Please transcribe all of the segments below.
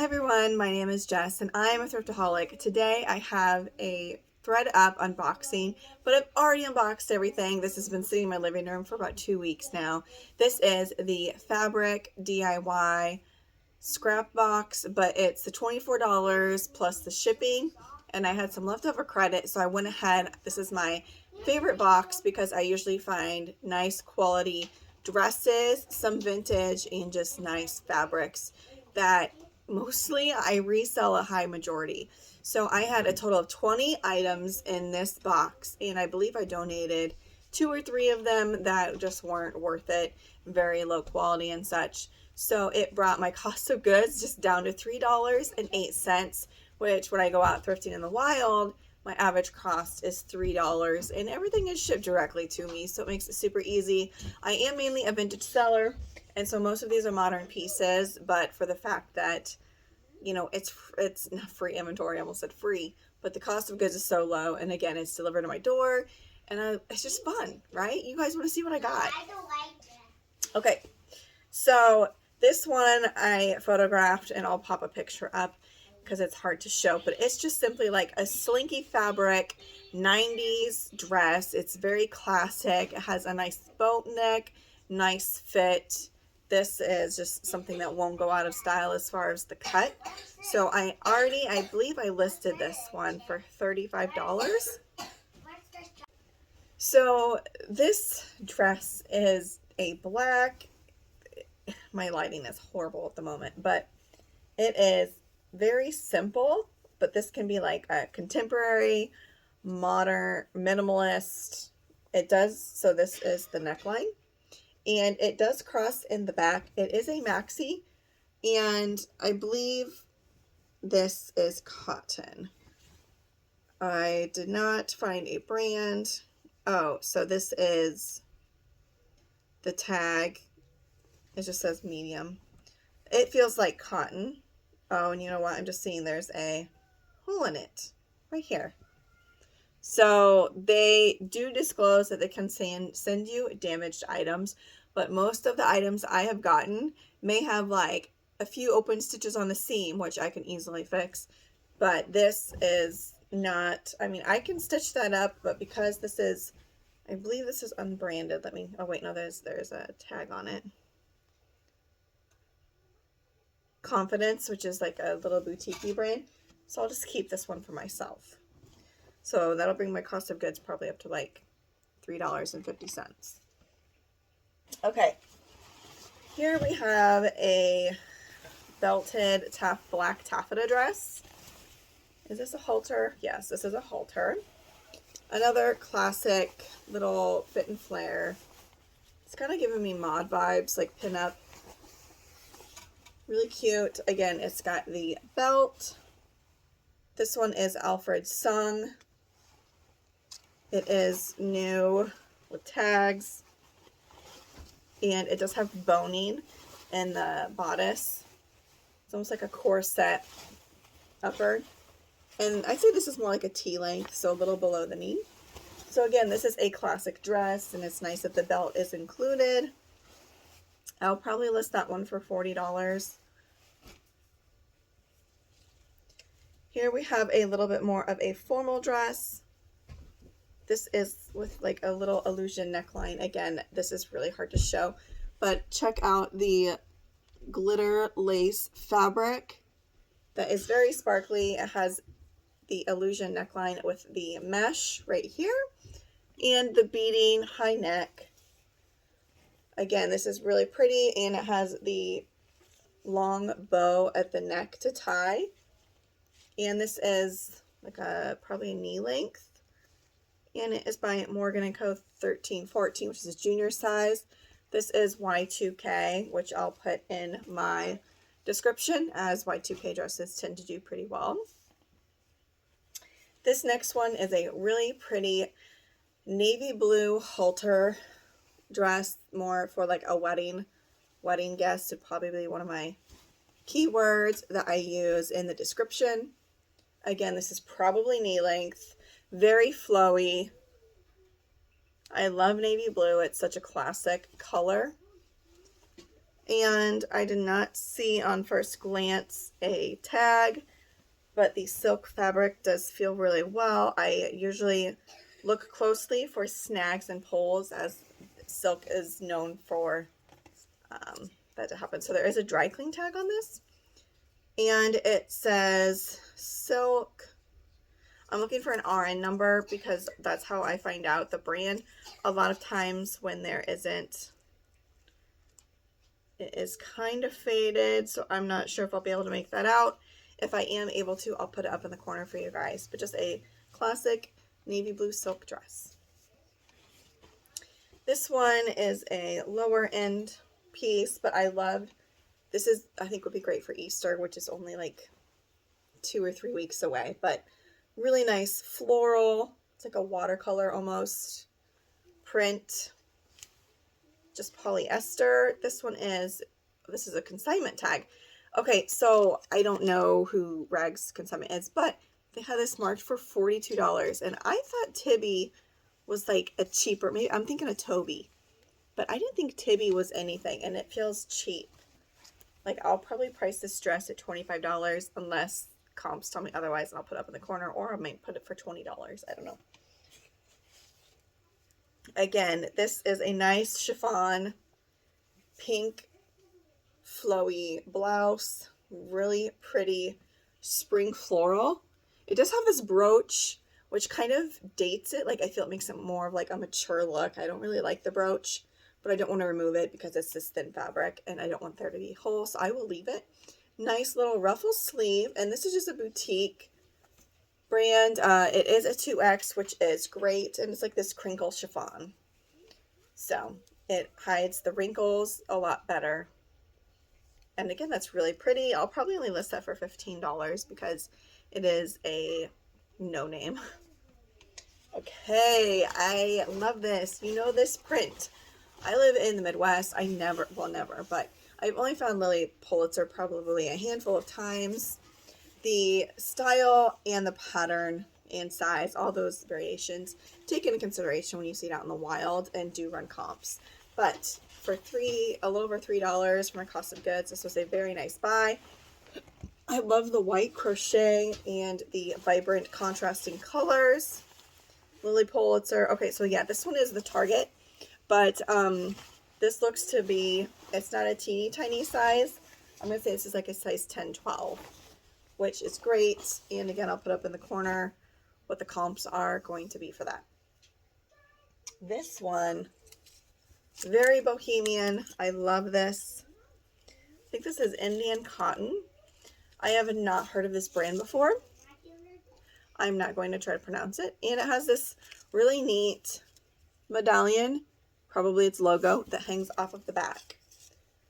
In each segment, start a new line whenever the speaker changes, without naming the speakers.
Hi everyone, my name is Jess and I am a thriftaholic. Today I have a Thredup unboxing, but I've already unboxed everything. This has been sitting in my living room for about 2 weeks now. This is the fabric DIY scrap box, but it's the $24 plus the shipping, and I had some leftover credit, so I went ahead. This is my favorite box because I usually find nice quality dresses, some vintage, and just nice fabrics that mostly I resell a high majority. So I had a total of 20 items in this box, and I believe I donated 2 or 3 of them that just weren't worth it, very low quality and such. So it brought my cost of goods just down to $3.08, which when I go out thrifting in the wild, my average cost is $3, and everything is shipped directly to me, so it makes it super easy. I am mainly a vintage seller, and so most of these are modern pieces, but for the fact that, you know, it's not free inventory, I almost said free, but the cost of goods is so low, and again, it's delivered to my door, and it's just fun, right? You guys want to see what I got? I don't like that. Okay, so this one I photographed, and I'll pop a picture up because it's hard to show, but it's just simply like a slinky fabric 90s dress. It's very classic. It has a nice boat neck, nice fit. This is just something that won't go out of style as far as the cut. So I believe I listed this one for $35. So this dress is a black, my lighting is horrible at the moment, but it is very simple, but this can be like a contemporary, modern, minimalist. It does, so this is the neckline, and it does cross in the back. It is a maxi, and I believe this is cotton. I did not find a brand. Oh, so this is the tag. It just says medium. It feels like cotton. Oh, and you know what? I'm just seeing there's a hole in it right here. So they do disclose that they can send you damaged items, but most of the items I have gotten may have like a few open stitches on the seam, which I can easily fix. But this is not, I mean, I can stitch that up, but because this is, I believe this is unbranded. Let me, oh wait, no, there's a tag on it. Confidence, which is like a little boutique brand. So I'll just keep this one for myself. So that'll bring my cost of goods probably up to like $3.50. Okay, here we have a belted black taffeta dress. Is this a halter? Yes, this is a halter. Another classic little fit and flare. It's kind of giving me mod vibes, like pinup. Really cute. Again, it's got the belt. This one is Alfred Sung. It is new with tags, and it does have boning in the bodice. It's almost like a corset upper, and I'd say this is more like a T-length, so a little below the knee. So again, this is a classic dress, and it's nice that the belt is included. I'll probably list that one for $40. Here we have a little bit more of a formal dress. This is with like a little illusion neckline. Again, this is really hard to show, but check out the glitter lace fabric that is very sparkly. It has the illusion neckline with the mesh right here and the beading high neck. Again, this is really pretty, and it has the long bow at the neck to tie. And this is like probably a knee length. And it is by Morgan & Co. 1314, which is a junior size. This is Y2K, which I'll put in my description, as Y2K dresses tend to do pretty well. This next one is a really pretty navy blue halter dress, more for like a wedding guest. Would probably be one of my keywords that I use in the description. Again, this is probably knee length, very flowy. I love navy blue. It's such a classic color. And I did not see on first glance a tag, but the silk fabric does feel really well. I usually look closely for snags and pulls, as silk is known for that to happen. So there is a dry clean tag on this, and it says silk. I'm looking for an RN number because that's how I find out the brand. A lot of times when there isn't, it is kind of faded, so I'm not sure if I'll be able to make that out. If I am able to, I'll put it up in the corner for you guys. But just a classic navy blue silk dress. This one is a lower end piece, but I loved, this is, I think would be great for Easter, which is only like 2 or 3 weeks away, but really nice floral. It's like a watercolor almost print, just polyester. This is a consignment tag. Okay, so I don't know who Rag's consignment is, but they had this marked for $42, and I thought Tibby was like a cheaper, maybe I'm thinking of Toby, but I didn't think Tibby was anything, and it feels cheap. Like, I'll probably price this dress at $25 unless comps tell me otherwise, and I'll put it up in the corner, or I might put it for $20. I don't know. Again, this is a nice chiffon pink flowy blouse, really pretty spring floral. It does have this brooch, which kind of dates it. Like, I feel it makes it more of like a mature look. I don't really like the brooch, but I don't want to remove it because it's this thin fabric and I don't want there to be holes, so I will leave it. Nice little ruffle sleeve, and this is just a boutique brand. It is a 2X, which is great, and it's like this crinkle chiffon, so it hides the wrinkles a lot better. And again, that's really pretty. I'll probably only list that for $15 because it is a no name. Okay, I love this. You know this print. I live in the Midwest. I never, but I've only found Lily Pulitzer probably a handful of times. The style and the pattern and size, all those variations, take into consideration when you see it out in the wild and do run comps. But for a little over $3 for my cost of goods, this was a very nice buy. I love the white crochet and the vibrant contrasting colors. Lily Pulitzer. Okay, so yeah, this one is the Target, but this looks to be, it's not a teeny tiny size. I'm going to say this is like a size 10, 12, which is great. And again, I'll put up in the corner what the comps are going to be for that. This one, very bohemian. I love this. I think this is Indian cotton. I have not heard of this brand before. I'm not going to try to pronounce it. And it has this really neat medallion, probably its logo, that hangs off of the back.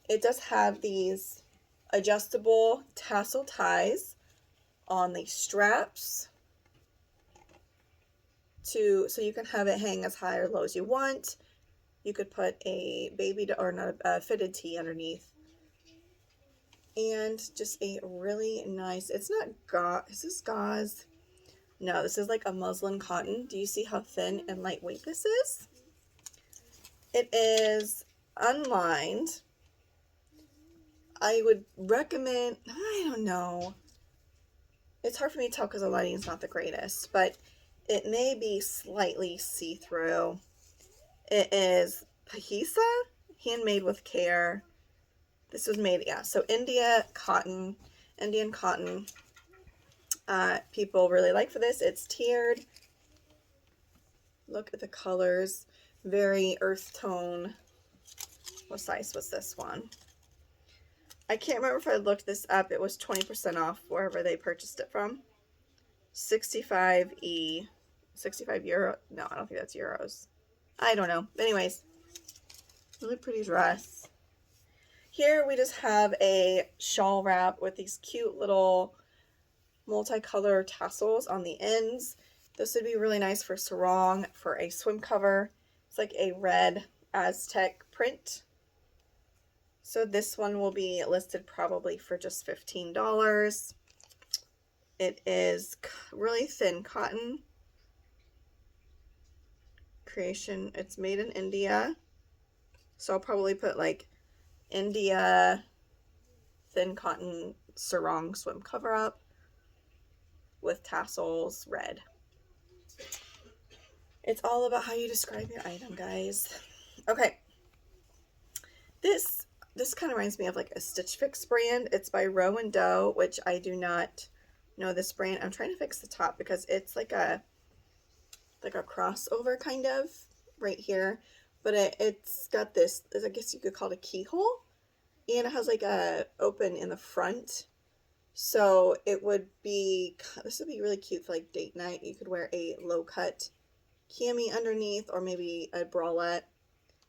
It does have these adjustable tassel ties on the straps so you can have it hang as high or low as you want. You could put a fitted tee underneath. And just a really nice, it's not gauze, is this gauze? No, this is like a muslin cotton. Do you see how thin and lightweight this is? It is unlined. I would recommend, I don't know. It's hard for me to tell because the lighting is not the greatest, but it may be slightly see-through. It is Pahisa, handmade with care. This was made, yeah, so Indian cotton. People really like for this. It's tiered. Look at the colors. Very earth tone. What size was this one? I can't remember if I looked this up. It was 20% off wherever they purchased it from. 65 euro. No, I don't think that's euros. I don't know. Anyways, really pretty dress. Here we just have a shawl wrap with these cute little multicolor tassels on the ends. This would be really nice for sarong, for a swim cover. It's like a red Aztec print. So this one will be listed probably for just $15. It is really thin cotton. Creation, it's made in India. So I'll probably put like India thin cotton sarong swim cover up with tassels, red. It's all about how you describe your item, guys. Okay. This kind of reminds me of like a Stitch Fix brand. It's by Row and Doe, which I do not know this brand. I'm trying to fix the top because it's like a crossover kind of right here, but it's got this, I guess you could call it a keyhole, and it has like a open in the front. So it would be, this would be really cute for like date night. You could wear a low cut cami underneath, or maybe a bralette.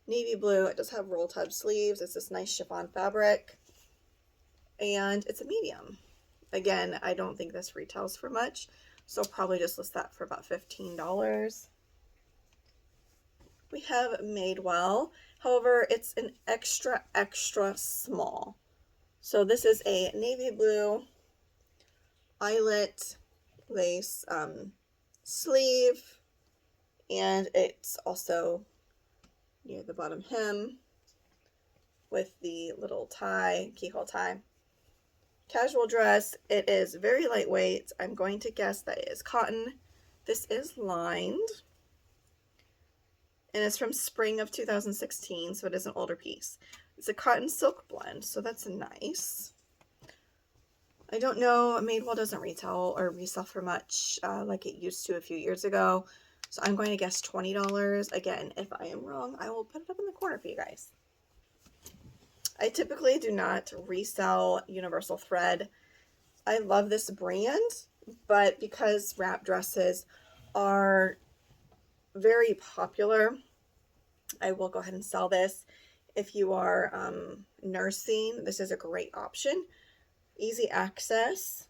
Navy blue. It does have roll tab sleeves. It's this nice chiffon fabric, and it's a medium. Again, I don't think this retails for much, so I'll probably just list that for about $15. We have Madewell. However, it's an extra small. So this is a navy blue eyelet lace sleeve, and it's also near the bottom hem with the little tie, keyhole tie. Casual dress. It is very lightweight. I'm going to guess that it is cotton. This is lined, and it's from spring of 2016, so it is an older piece. It's a cotton silk blend, so that's nice. I don't know, Madewell doesn't retail or resell for much like it used to a few years ago, so I'm going to guess $20. Again, if I am wrong, I will put it up in the corner for you guys. I typically do not resell Universal Thread. I love this brand, but because wrap dresses are very popular, I will go ahead and sell this. If you are nursing, this is a great option. Easy access.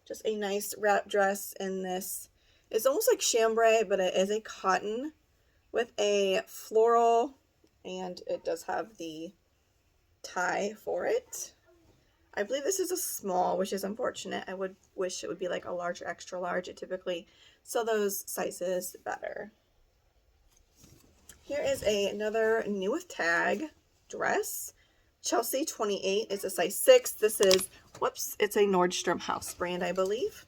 Just a nice wrap dress in this. It's almost like chambray, but it is a cotton with a floral, and it does have the tie for it. I believe this is a small, which is unfortunate. I would wish it would be like a large or extra large. I typically sell those sizes better. Here is another new with tag dress. Chelsea 28 is a size 6. This is, whoops, it's a Nordstrom House brand, I believe.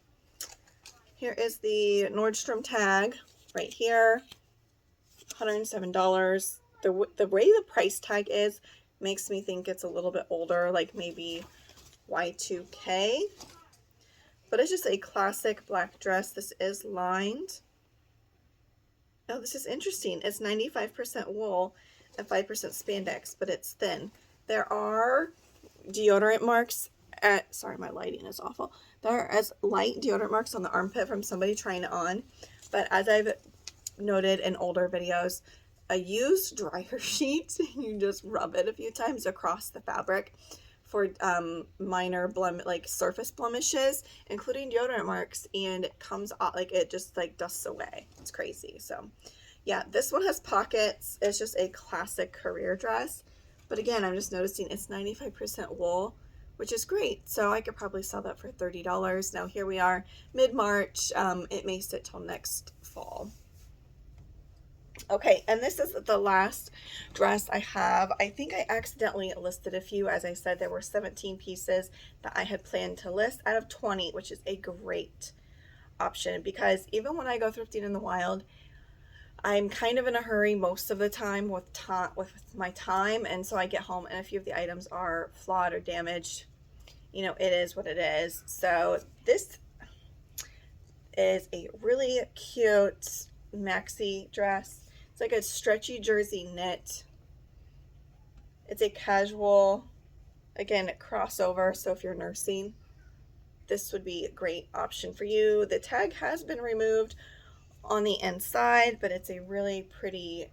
Here is the Nordstrom tag right here. $107. The way the price tag is makes me think it's a little bit older, like maybe Y2K. But it's just a classic black dress. This is lined. Oh, this is interesting. It's 95% wool and 5% spandex, but it's thin. There are deodorant marks at, sorry, my lighting is awful. There are as light deodorant marks on the armpit from somebody trying it on. But as I've noted in older videos, a used dryer sheet, you just rub it a few times across the fabric for minor like surface blemishes, including deodorant marks, and it comes off, like it just like dusts away. It's crazy. So yeah, this one has pockets. It's just a classic career dress, but again, I'm just noticing it's 95% wool, which is great. So I could probably sell that for $30. Now here we are mid-March. It may sit till next fall. Okay, and this is the last dress I have. I think I accidentally listed a few. As I said, there were 17 pieces that I had planned to list out of 20, which is a great option because even when I go thrifting in the wild, I'm kind of in a hurry most of the time with my time, and so I get home and a few of the items are flawed or damaged. You know, it is what it is. So this is a really cute maxi dress. It's like a stretchy jersey knit. It's a casual, again, crossover. So if you're nursing, this would be a great option for you. The tag has been removed on the inside, but it's a really pretty,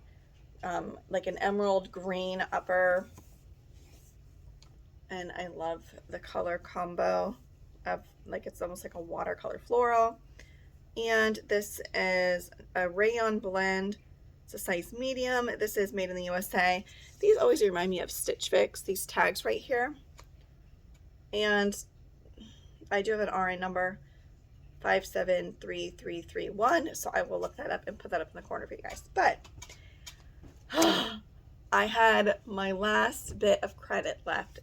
like an emerald green upper. And I love the color combo of, like, it's almost like a watercolor floral. And this is a rayon blend. It's a size medium. This is made in the USA. These always remind me of Stitch Fix, these tags right here. And I do have an RN number 573331, so I will look that up and put that up in the corner for you guys. But I had my last bit of credit left,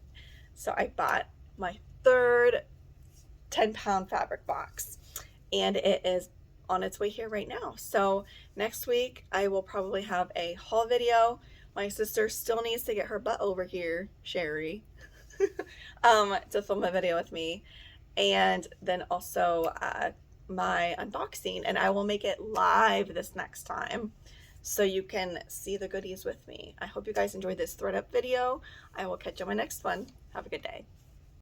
so I bought my third 10-pound fabric box, and it is on its way here right now. So next week I will probably have a haul video. My sister still needs to get her butt over here, Sherry, to film a video with me, and then also my unboxing, and I will make it live this next time so you can see the goodies with me. I hope you guys enjoyed this Thredup video. I will catch you on my next one. Have a good day.